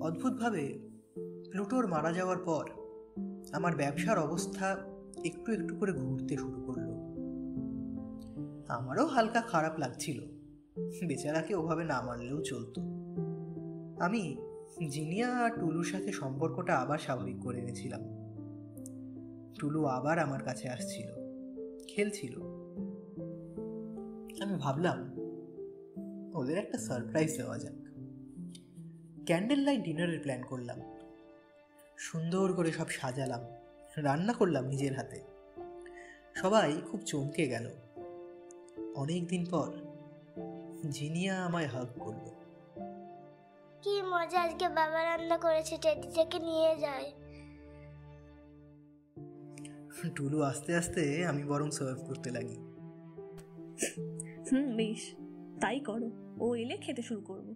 অদ্ভুতভাবে প্লুটোর মারা যাওয়ার পর আমার ব্যবসার অবস্থা একটু একটু করে ঘুরতে শুরু করলো। আমারও হালকা খারাপ লাগছিল, বেচারাকে ওভাবে না মারলেও চলতো। আমি জিনিয়া আর টুলুর সাথে সম্পর্কটা আবার স্বাভাবিক করে এনেছিলাম। টুলু আবার আমার কাছে আসছিল, খেলছিল। আমি ভাবলাম ওদের একটা সারপ্রাইজ দেওয়া যাক। ক্যান্ডেল লাইট ডিনারের প্ল্যান করলাম, সুন্দর করে সব সাজালাম, রান্না করলাম নিজের হাতে। সবাই খুব চমকে গেল। অনেক দিন পর জিনিয়া আমায় হাগ করলো। কি মজা, আজকে বাবা রান্না করেছে, টেডিটাকে নিয়ে যায়। টুলু আস্তে আস্তে, আমি বরং সার্ভ করতে লাগি। বেশ, তাই করো, ও এলে খেতে শুরু করবো।